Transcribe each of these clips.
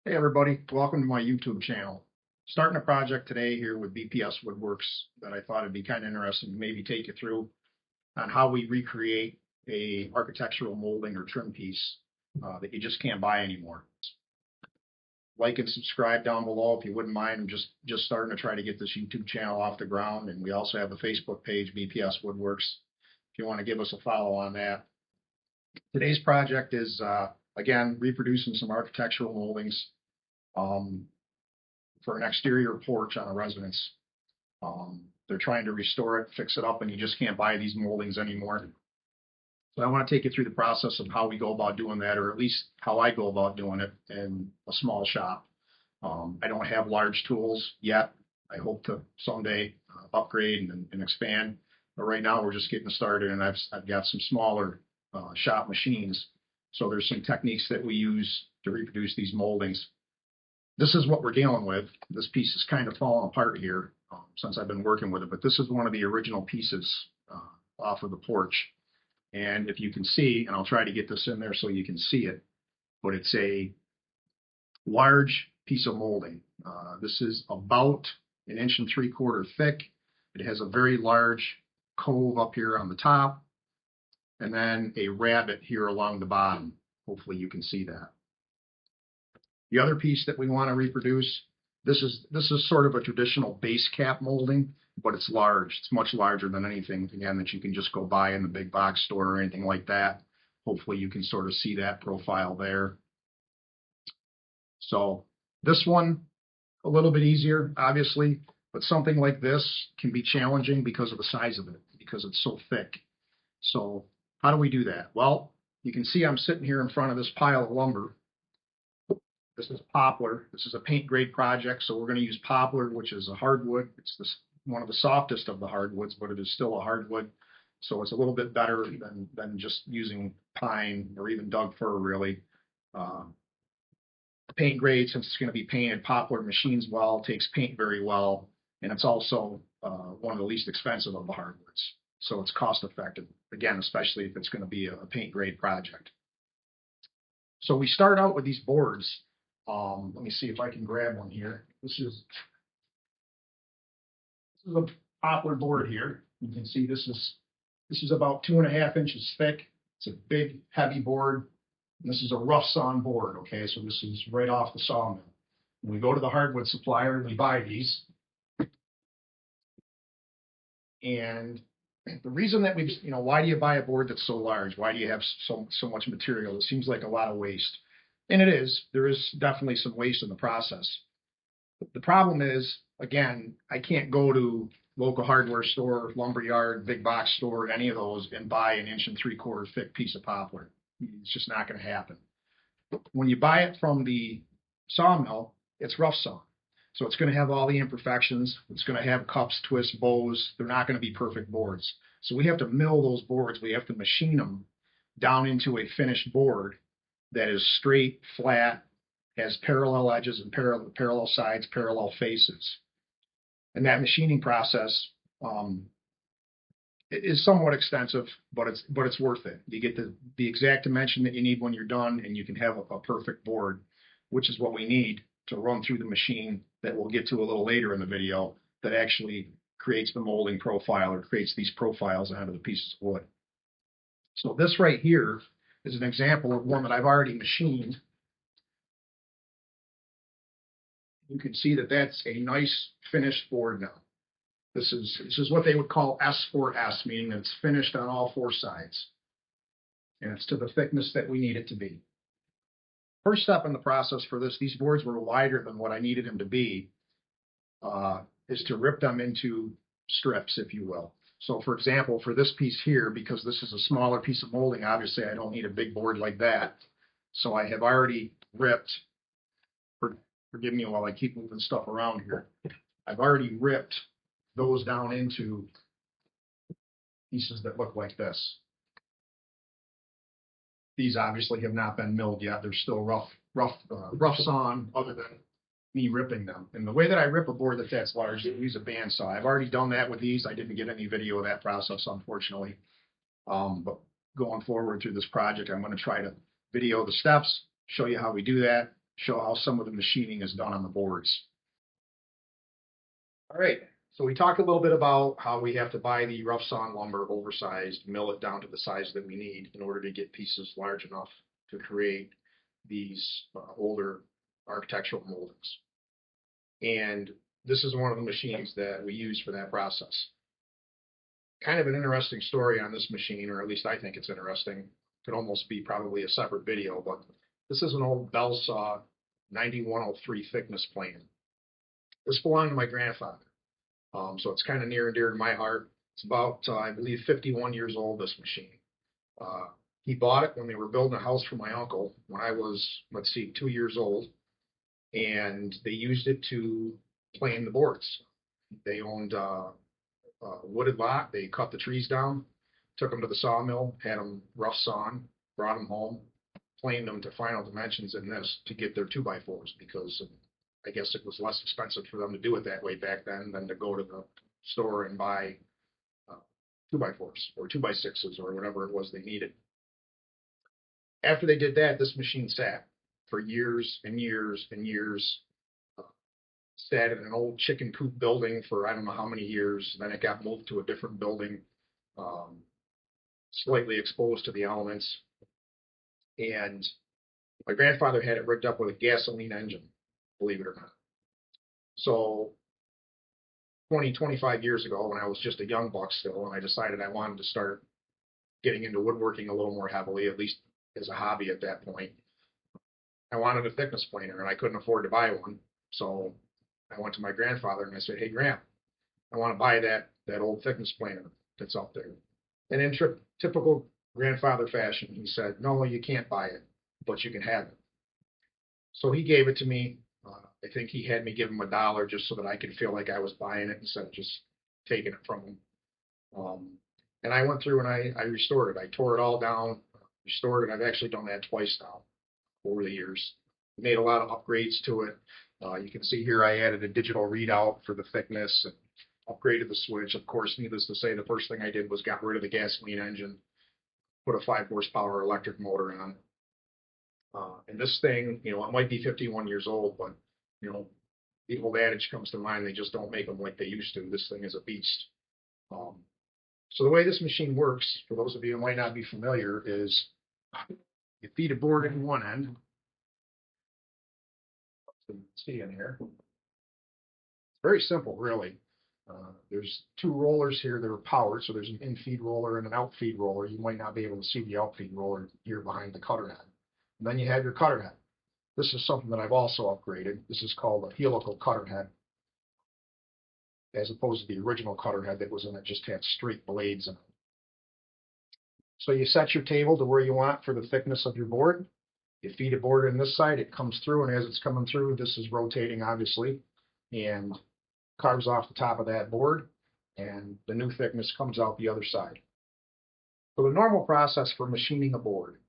Hey everybody, welcome to my YouTube channel. Starting a project today here with BPS Woodworks that I thought it'd be kind of interesting to maybe take you through on how we recreate a architectural molding or trim piece that you just can't buy anymore. Like and subscribe down below if you wouldn't mind. I'm just starting to try to get this YouTube channel off the ground, and we also have a Facebook page, BPS Woodworks, if you want to give us a follow on that. Today's project is again reproducing some architectural moldings for an exterior porch on a residence. They're trying to restore it, fix it up, and you just can't buy these moldings anymore. So I want to take you through the process of how we go about doing that, or at least how I go about doing it in a small shop. I don't have large tools yet. I hope to someday upgrade and expand. But right now we're just getting started, and I've got some smaller shop machines. So there's some techniques that we use to reproduce these moldings. This is what we're dealing with. This piece is kind of falling apart here since I've been working with it, but this is one of the original pieces off of the porch. And if you can see, and I'll try to get this in there so you can see it, but it's a large piece of molding. This is about 1 3/4 inches thick. It has a very large cove up here on the top, and then a rabbet here along the bottom. Hopefully you can see that. The other piece that we want to reproduce, this is sort of a traditional base cap molding, but it's large. It's much larger than anything, again, that you can just go buy in the big box store or anything like that. Hopefully you can sort of see that profile there. So this one, a little bit easier, obviously, but something like this can be challenging because of the size of it, because it's so thick. So how do we do that? Well, you can see I'm sitting here in front of this pile of lumber. This is poplar. This is a paint grade project, so we're going to use poplar, which is a hardwood. It's one of the softest of the hardwoods, but it is still a hardwood. So it's a little bit better than just using pine or even Doug fir, really. Paint grade, since it's going to be painted, poplar machines well, takes paint very well, and it's also one of the least expensive of the hardwoods. So it's cost effective, again, especially if it's going to be a paint grade project. So we start out with these boards. Let me see if I can grab one here. This is a poplar board here. You can see this is about 2.5 inches thick. It's a big, heavy board. And this is a rough sawn board. Okay, so this is right off the sawmill. When we go to the hardwood supplier, we buy these. And the reason that why do you buy a board that's so large? Why do you have so much material? It seems like a lot of waste. And it is. There is definitely some waste in the process. But the problem is, again, I can't go to local hardware store, lumber yard, big box store, any of those, and buy 1 3/4 inch thick piece of poplar. It's just not going to happen. When you buy it from the sawmill, it's rough sawn. So it's going to have all the imperfections. It's going to have cups, twists, bows. They're not going to be perfect boards. So we have to mill those boards. We have to machine them down into a finished board that is straight, flat, has parallel edges and parallel sides, parallel faces. And that machining process is somewhat extensive, but it's worth it. You get the exact dimension that you need when you're done, and you can have a perfect board, which is what we need to run through the machine that we'll get to a little later in the video, that actually creates the molding profile or creates these profiles out of the pieces of wood. So this right here is an example of one that I've already machined. You can see that that's a nice finished board now. This is what they would call S4S, meaning that it's finished on all 4 sides. And it's to the thickness that we need it to be. First step in the process for this, these boards were wider than what I needed them to be, is to rip them into strips, if you will. So for example, for this piece here, because this is a smaller piece of molding, obviously I don't need a big board like that. So I have already ripped, forgive me while I keep moving stuff around here. I've already ripped those down into pieces that look like this. These obviously have not been milled yet. They're still rough sawn, other than me ripping them. And the way that I rip a board that's large, I use a bandsaw. I've already done that with these. I didn't get any video of that process, unfortunately. But going forward through this project, I'm going to try to video the steps, show you how we do that, show how some of the machining is done on the boards. All right, so we talked a little bit about how we have to buy the rough sawn lumber, oversized, mill it down to the size that we need in order to get pieces large enough to create these older architectural moldings. And this is one of the machines that we use for that process. Kind of an interesting story on this machine, or at least I think it's interesting. Could almost be probably a separate video, but this is an old bell saw 9103 thickness plane. This belonged to my grandfather. So it's kind of near and dear to my heart. It's about, I believe, 51 years old, this machine. He bought it when they were building a house for my uncle when I was, let's see, 2 years old. And they used it to plane the boards. They owned a wooded lot. They cut the trees down, took them to the sawmill, had them rough sawn, brought them home, planed them to final dimensions in this to get their 2x4s because I guess it was less expensive for them to do it that way back then than to go to the store and buy 2x4s or 2x6s or whatever it was they needed. After they did that, this machine sat for years and years and years. Sat in an old chicken coop building for I don't know how many years. Then it got moved to a different building, slightly exposed to the elements. And my grandfather had it rigged up with a gasoline engine, believe it or not. So 25 years ago, when I was just a young buck still, and I decided I wanted to start getting into woodworking a little more heavily, at least as a hobby at that point, I wanted a thickness planer, and I couldn't afford to buy one. So I went to my grandfather and I said, "Hey, Grandpa, I want to buy that old thickness planer that's up there." And in typical grandfather fashion, he said, "No, you can't buy it, but you can have it." So he gave it to me. I think he had me give him $1 just so that I could feel like I was buying it instead of just taking it from him. And I went through and I restored it. I tore it all down, restored it. I've actually done that twice now over the years. Made a lot of upgrades to it. You can see here I added a digital readout for the thickness and upgraded the switch. Of course, needless to say, the first thing I did was got rid of the gasoline engine, put a 5 horsepower electric motor on it. And this thing, it might be 51 years old, but, the old adage comes to mind, they just don't make them like they used to. This thing is a beast. So the way this machine works, for those of you who might not be familiar, is you feed a board in one end. So you can see in here. It's very simple, really. There's 2 rollers here that are powered, so there's an in-feed roller and an out-feed roller. You might not be able to see the out-feed roller here behind the cutter head. And then you have your cutter head. This is something that I've also upgraded. This is called a helical cutter head, as opposed to the original cutter head that was in it, just had straight blades in it. So you set your table to where you want for the thickness of your board. You feed a board in this side, it comes through, and as it's coming through, this is rotating, obviously, and carves off the top of that board, and the new thickness comes out the other side. So the normal process for machining a board,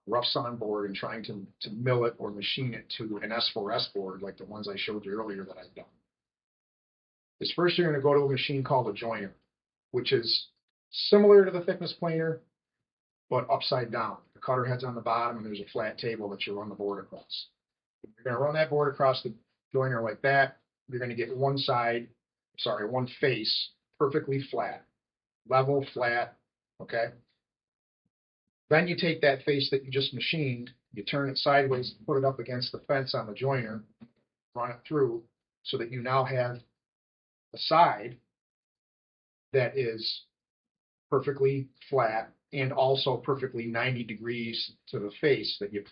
rough sawn board, and trying to mill it or machine it to an S4S board like the ones I showed you earlier that I've done, is first you're going to go to a machine called a joiner, which is similar to the thickness planer, but upside down. The cutter head's on the bottom, and there's a flat table that you run the board across. You're going to run that board across the joiner like that. You're going to get one face perfectly flat, level, flat, okay? Then you take that face that you just machined, you turn it sideways, put it up against the fence on the joiner, run it through so that you now have a side that is perfectly flat and also perfectly 90 degrees to the face that you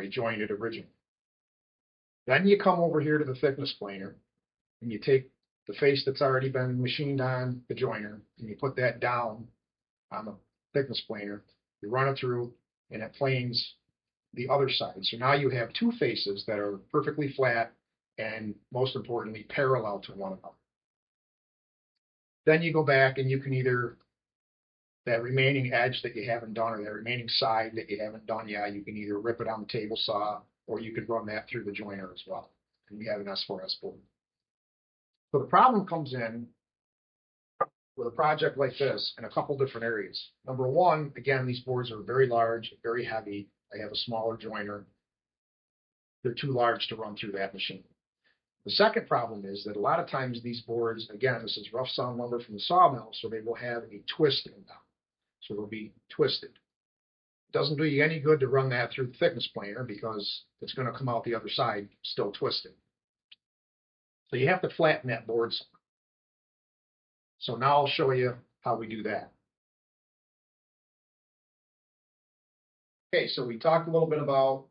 jointed originally. Then you come over here to the thickness planer and you take the face that's already been machined on the joiner and you put that down on the thickness planer, you run it through, and it planes the other side. So now you have 2 faces that are perfectly flat and, most importantly, parallel to one another. Then you go back and you can either, that remaining edge that you haven't done or that remaining side that you haven't done yet, you can either rip it on the table saw or you can run that through the joiner as well. And you have an S4S board. So the problem comes in with a project like this in a couple different areas. Number one, again, these boards are very large, very heavy. They have a smaller joiner. they're too large to run through that machine. The second problem is that a lot of times these boards, again, this is rough sawn lumber from the sawmill, so they will have a twist in them. So they'll be twisted. It doesn't do you any good to run that through the thickness planer because it's going to come out the other side still twisted. So you have to flatten that board some. So now I'll show you how we do that. Okay, so we talked a little bit about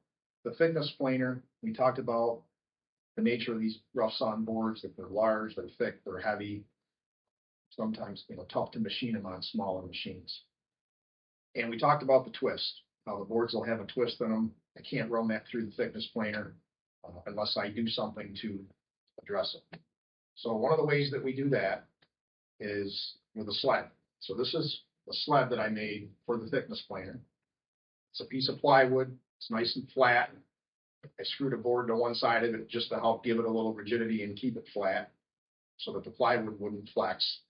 the thickness planer. We talked about the nature of these rough sawn boards, that they're large, they're thick, they're heavy, sometimes tough to machine them on smaller machines. And we talked about the twist. The boards will have a twist in them. I can't run that through the thickness planer unless I do something to address it. So one of the ways that we do that is with a sled. So this is a sled that I made for the thickness planer. It's a piece of plywood. It's nice and flat. I screwed a board to one side of it just to help give it a little rigidity and keep it flat so that the plywood wouldn't flex.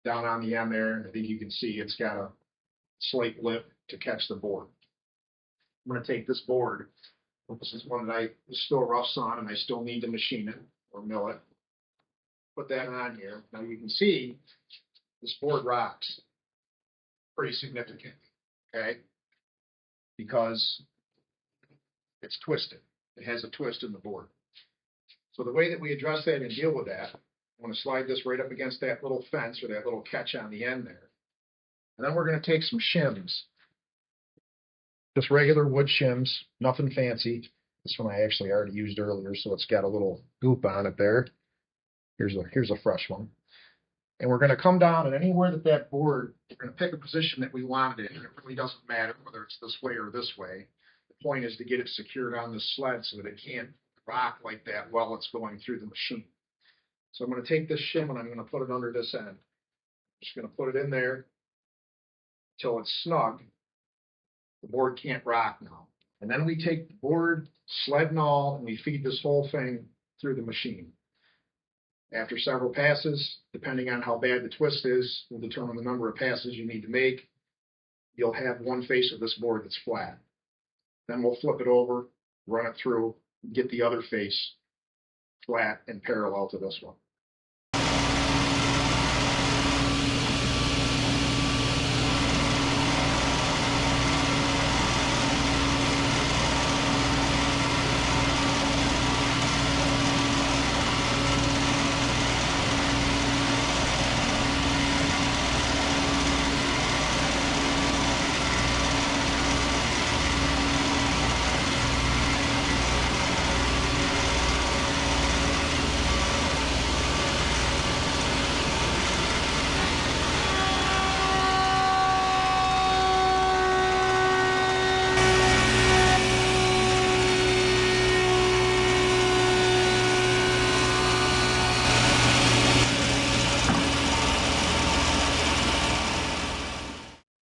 Down on the end there, I think you can see it's got a slate lip to catch the board. I'm going to take this board. This is one that I was still rough sawn and I still need to machine it or mill it. Put that on here. Now you can see this board rocks pretty significantly, okay? Because it's twisted. It has a twist in the board. So the way that we address that and deal with that, I'm going to slide this right up against that little fence or that little catch on the end there. And then we're going to take some shims. Just regular wood shims, nothing fancy. This one I actually already used earlier, so it's got a little goop on it there. Here's a fresh one. And we're going to come down, and anywhere that board, we're going to pick a position that we want it in. It really doesn't matter whether it's this way or this way. The point is to get it secured on the sled so that it can't rock like that while it's going through the machine. So I'm going to take this shim and I'm going to put it under this end. I'm just going to put it in there until it's snug. The board can't rock now. And then we take the board, sled and all, and we feed this whole thing through the machine. After several passes, depending on how bad the twist is, will determine the number of passes you need to make. You'll have one face of this board that's flat. Then we'll flip it over, run it through, get the other face flat and parallel to this one.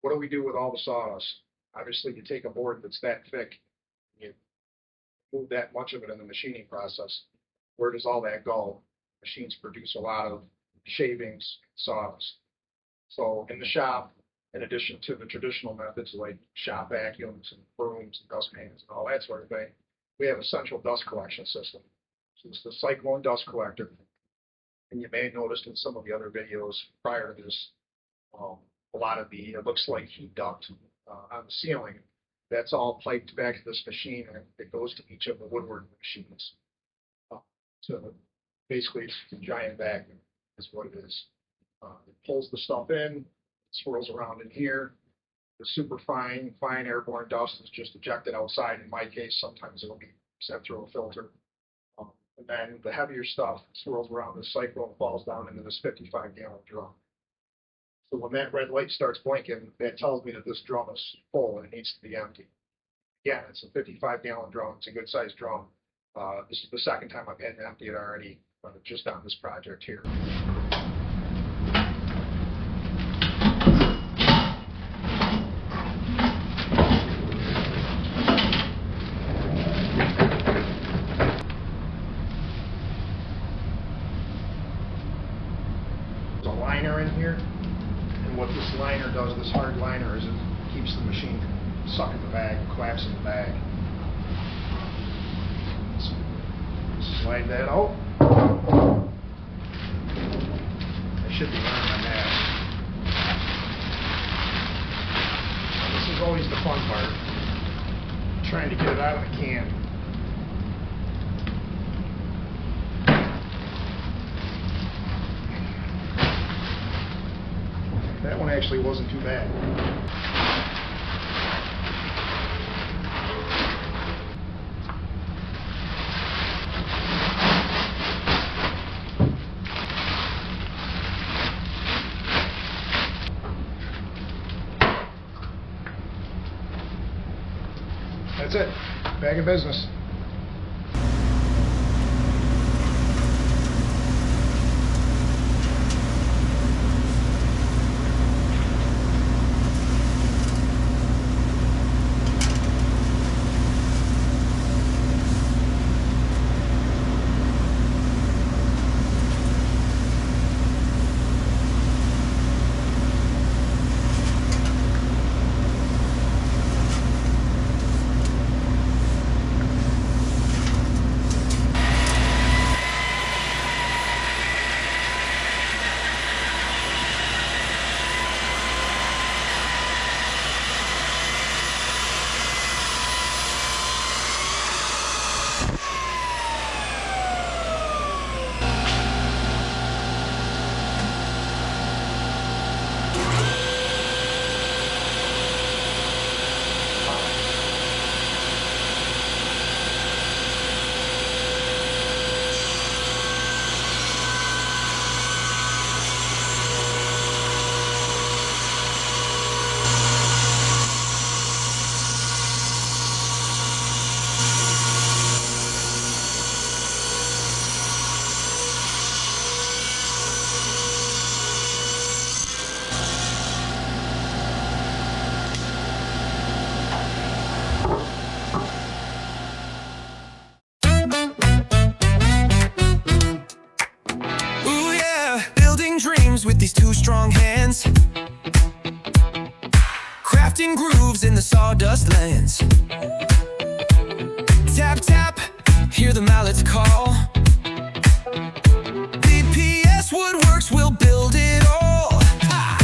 What do we do with all the sawdust? Obviously, you take a board that's that thick, you move that much of it in the machining process. Where does all that go? Machines produce a lot of shavings, sawdust. So in the shop, in addition to the traditional methods like shop vacuums and brooms and dust pans and all that sort of thing, we have a central dust collection system. So it's the cyclone dust collector. And you may have noticed in some of the other videos prior to this, a lot of the, it looks like heat duct on the ceiling. That's all piped back to this machine, and it goes to each of the woodworking machines. So basically, it's a giant vacuum is what it is. It pulls the stuff in, swirls around in here. The super fine airborne dust is just ejected outside. In my case, sometimes it'll be sent through a filter. And then the heavier stuff swirls around the cyclone, falls down into this 55-gallon drum. So when that red light starts blinking, that tells me that this drum is full and it needs to be empty. Yeah, it's a 55-gallon drum. It's a good-sized drum. This is the second time I've had to empty it already, just on this project here. There's a liner in here. And what this liner does, this hard liner, is it keeps the machine from sucking the bag, collapsing the bag. Slide that out. I should be running on that. This is always the fun part. Trying to get it out of the can. That one actually wasn't too bad. That's it. Bag of business. With these two strong hands, crafting grooves in the sawdust lands. Tap, tap, hear the mallets call. BPS Woodworks will build it all. Ha!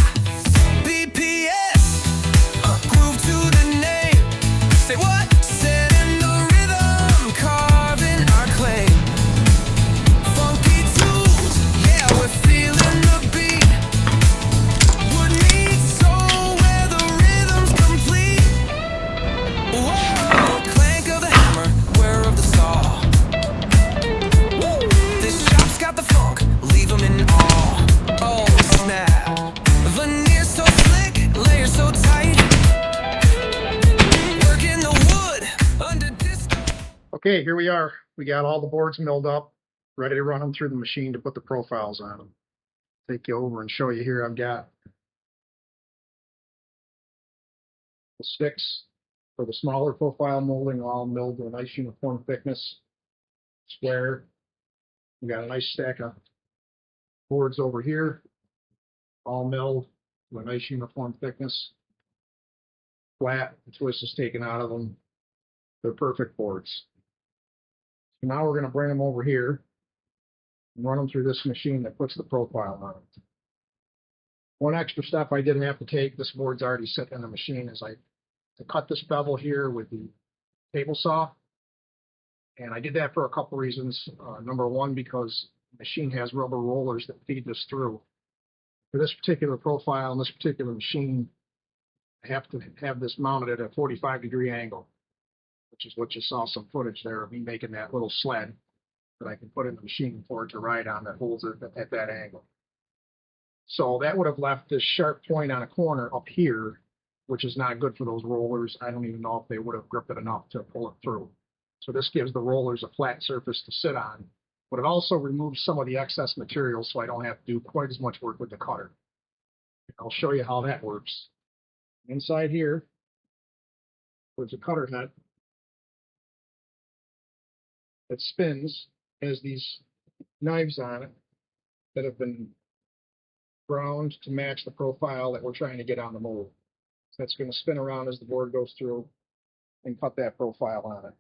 BPS, groove to the name. Say what? Setting the rhythm, carving our claim. Funky tools, yeah, we're feeling the beat. Wood meets soul where the rhythm's complete. Whoa, clank of the hammer, whir of the saw. Woo. This shop's got the funk, leave 'em in awe. Oh snap, veneer so slick, layers so tight. Working the wood under disco. Okay, here we are. We got all the boards milled up, ready to run them through the machine to put the profiles on them. Take you over and show you here. I've got the sticks for the smaller profile molding, all milled to a nice uniform thickness, square. We got a nice stack of boards over here, all milled to a nice uniform thickness, flat. The twist is taken out of them. They're perfect boards. So now we're going to bring them over here and run them through this machine that puts the profile on it. One extra step I didn't have to take, this board's already sitting in the machine, is I cut this bevel here with the table saw. And I did that for a couple reasons. Number one, because the machine has rubber rollers that feed this through. For this particular profile and this particular machine, I have to have this mounted at a 45-degree angle, which is what you saw some footage there of me making that little sled that I can put in the machine for it to ride on that holds it at that angle. So that would have left this sharp point on a corner up here, which is not good for those rollers. I don't even know if they would have gripped it enough to pull it through. So this gives the rollers a flat surface to sit on, but it also removes some of the excess material so I don't have to do quite as much work with the cutter. I'll show you how that works. Inside here, there's a cutter head that spins, has these knives on it that have been ground to match the profile that we're trying to get on the mold. So that's going to spin around as the board goes through and cut that profile on it.